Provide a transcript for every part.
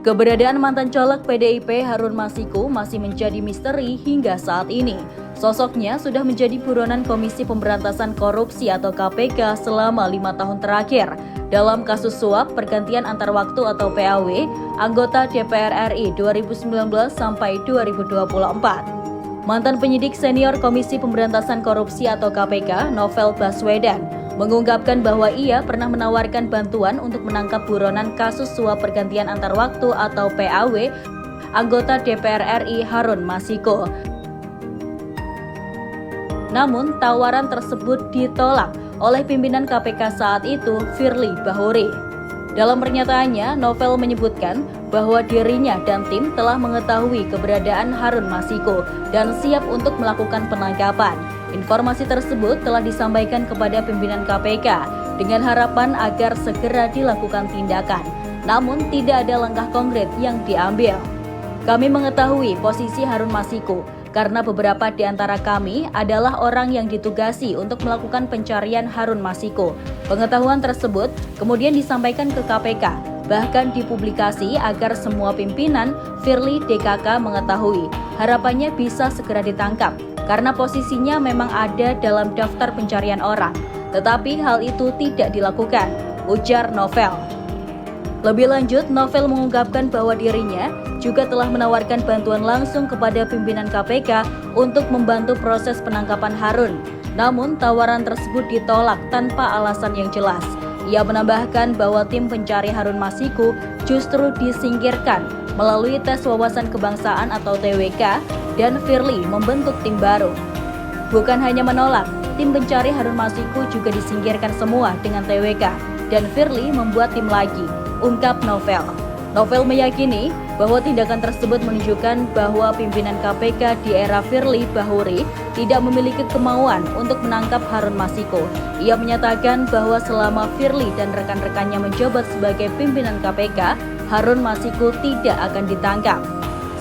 Keberadaan mantan caleg PDIP Harun Masiku masih menjadi misteri hingga saat ini. Sosoknya sudah menjadi buronan Komisi Pemberantasan Korupsi atau KPK selama 5 tahun terakhir dalam kasus suap pergantian antar waktu atau PAW anggota DPR RI 2019 sampai 2024. Mantan penyidik senior Komisi Pemberantasan Korupsi atau KPK, Novel Baswedan, mengungkapkan bahwa ia pernah menawarkan bantuan untuk menangkap buronan kasus suap pergantian antar waktu atau PAW anggota DPR RI Harun Masiku. Namun, tawaran tersebut ditolak oleh pimpinan KPK saat itu, Firly Bahuri. Dalam pernyataannya, Novel menyebutkan bahwa dirinya dan tim telah mengetahui keberadaan Harun Masiku dan siap untuk melakukan penangkapan. Informasi tersebut telah disampaikan kepada pimpinan KPK dengan harapan agar segera dilakukan tindakan. Namun tidak ada langkah konkret yang diambil. Kami mengetahui posisi Harun Masiku karena beberapa di antara kami adalah orang yang ditugasi untuk melakukan pencarian Harun Masiku. Pengetahuan tersebut kemudian disampaikan ke KPK, bahkan dipublikasi agar semua pimpinan Firly DKK mengetahui. Harapannya bisa segera ditangkap karena posisinya memang ada dalam daftar pencarian orang. Tetapi hal itu tidak dilakukan, ujar Novel. Lebih lanjut, Novel mengungkapkan bahwa dirinya juga telah menawarkan bantuan langsung kepada pimpinan KPK untuk membantu proses penangkapan Harun. Namun, tawaran tersebut ditolak tanpa alasan yang jelas. Ia menambahkan bahwa tim pencari Harun Masiku justru disingkirkan melalui tes wawasan kebangsaan atau TWK dan Firly membentuk tim baru. Bukan hanya menolak, tim pencari Harun Masiku juga disingkirkan semua dengan TWK dan Firly membuat tim lagi, ungkap Novel. Novel meyakini bahwa tindakan tersebut menunjukkan bahwa pimpinan KPK di era Firly Bahuri tidak memiliki kemauan untuk menangkap Harun Masiku. Ia menyatakan bahwa selama Firly dan rekan-rekannya menjabat sebagai pimpinan KPK, Harun Masiku tidak akan ditangkap.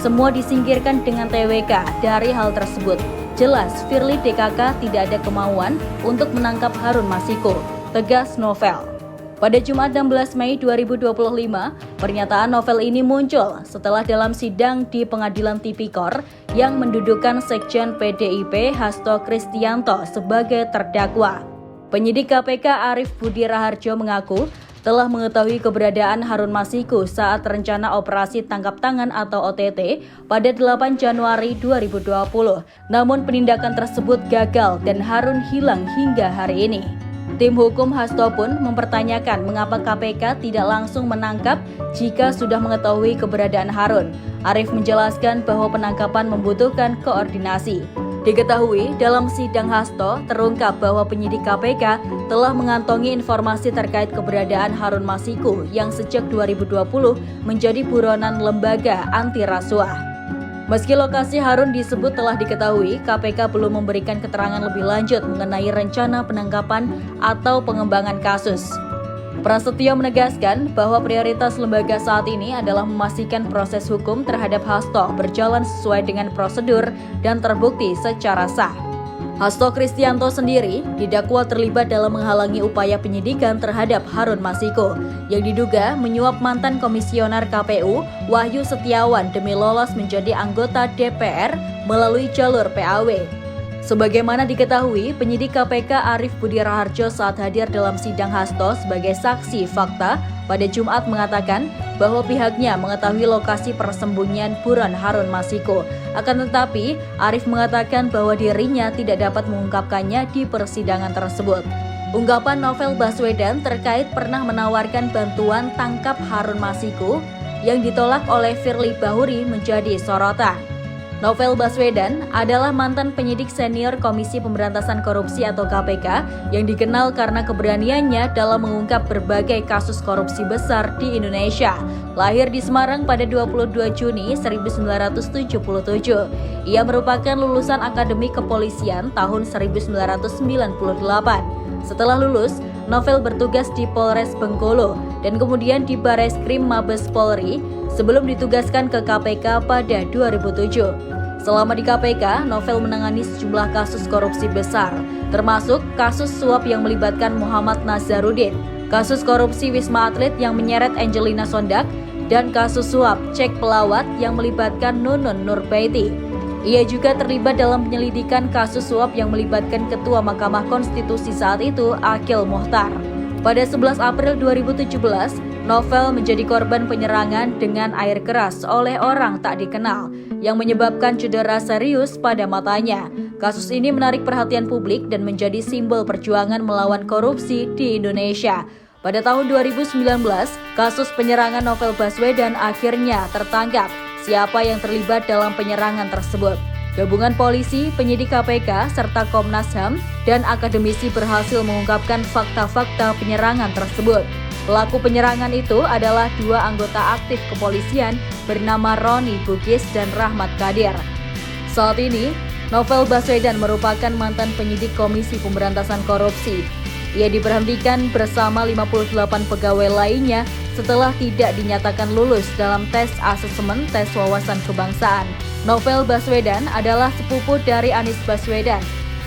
Semua disingkirkan dengan TWK dari hal tersebut. Jelas Firly DKK tidak ada kemauan untuk menangkap Harun Masiku, tegas Novel. Pada Jumat 16 Mei 2025, pernyataan Novel ini muncul setelah dalam sidang di Pengadilan Tipikor yang mendudukan Sekjen PDIP Hasto Kristianto sebagai terdakwa. Penyidik KPK Arief Budi Raharjo mengaku telah mengetahui keberadaan Harun Masiku saat rencana operasi tangkap tangan atau OTT pada 8 Januari 2020. Namun penindakan tersebut gagal dan Harun hilang hingga hari ini. Tim hukum Hasto pun mempertanyakan mengapa KPK tidak langsung menangkap jika sudah mengetahui keberadaan Harun. Arief menjelaskan bahwa penangkapan membutuhkan koordinasi. Diketahui dalam sidang Hasto terungkap bahwa penyidik KPK telah mengantongi informasi terkait keberadaan Harun Masiku yang sejak 2020 menjadi buronan lembaga anti rasuah. Meski lokasi Harun disebut telah diketahui, KPK belum memberikan keterangan lebih lanjut mengenai rencana penangkapan atau pengembangan kasus. Prasetyo menegaskan bahwa prioritas lembaga saat ini adalah memastikan proses hukum terhadap Hasto berjalan sesuai dengan prosedur dan terbukti secara sah. Hasto Kristianto sendiri didakwa terlibat dalam menghalangi upaya penyidikan terhadap Harun Masiku yang diduga menyuap mantan komisioner KPU Wahyu Setiawan demi lolos menjadi anggota DPR melalui jalur PAW. Sebagaimana diketahui, penyidik KPK Arief Budi Raharjo saat hadir dalam sidang Hasto sebagai saksi fakta pada Jumat mengatakan bahwa pihaknya mengetahui lokasi persembunyian buron Harun Masiku. Akan tetapi, Arief mengatakan bahwa dirinya tidak dapat mengungkapkannya di persidangan tersebut. Ungkapan Novel Baswedan terkait pernah menawarkan bantuan tangkap Harun Masiku yang ditolak oleh Firly Bahuri menjadi sorotan. Novel Baswedan adalah mantan penyidik senior Komisi Pemberantasan Korupsi atau KPK yang dikenal karena keberaniannya dalam mengungkap berbagai kasus korupsi besar di Indonesia. Lahir di Semarang pada 22 Juni 1977. Ia merupakan lulusan Akademi Kepolisian tahun 1998. Setelah lulus, Novel bertugas di Polres Bengkulu dan kemudian di Bareskrim Mabes Polri sebelum ditugaskan ke KPK pada 2007. Selama di KPK, Novel menangani sejumlah kasus korupsi besar, termasuk kasus suap yang melibatkan Muhammad Nazarudin, kasus korupsi Wisma Atlet yang menyeret Angelina Sondak, dan kasus suap cek pelawat yang melibatkan Nunun Nurbaiti. Ia juga terlibat dalam penyelidikan kasus suap yang melibatkan Ketua Mahkamah Konstitusi saat itu, Akil Muhtar. Pada 11 April 2017, Novel menjadi korban penyerangan dengan air keras oleh orang tak dikenal yang menyebabkan cedera serius pada matanya. Kasus ini menarik perhatian publik dan menjadi simbol perjuangan melawan korupsi di Indonesia. Pada tahun 2019, kasus penyerangan Novel Baswedan akhirnya tertangkap. Siapa yang terlibat dalam penyerangan tersebut? Gabungan polisi, penyidik KPK, serta Komnas HAM dan akademisi berhasil mengungkapkan fakta-fakta penyerangan tersebut. Pelaku penyerangan itu adalah dua anggota aktif kepolisian bernama Roni Bugis dan Rahmat Kadir. Saat ini, Novel Baswedan merupakan mantan penyidik Komisi Pemberantasan Korupsi. Ia diberhentikan bersama 58 pegawai lainnya setelah tidak dinyatakan lulus dalam tes asesmen tes wawasan kebangsaan. Novel Baswedan adalah sepupu dari Anies Baswedan,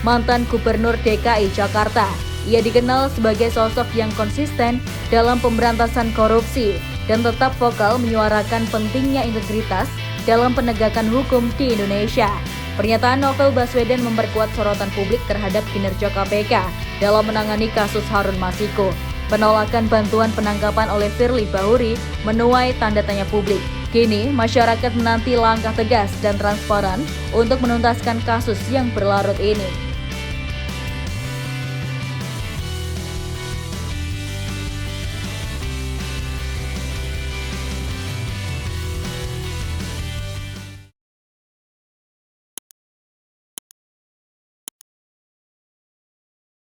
mantan Gubernur DKI Jakarta. Ia dikenal sebagai sosok yang konsisten dalam pemberantasan korupsi dan tetap vokal menyuarakan pentingnya integritas dalam penegakan hukum di Indonesia. Pernyataan Novel Baswedan memperkuat sorotan publik terhadap kinerja KPK dalam menangani kasus Harun Masiku. Penolakan bantuan penangkapan oleh Firly Bahuri menuai tanda tanya publik. Kini, masyarakat menanti langkah tegas dan transparan untuk menuntaskan kasus yang berlarut ini.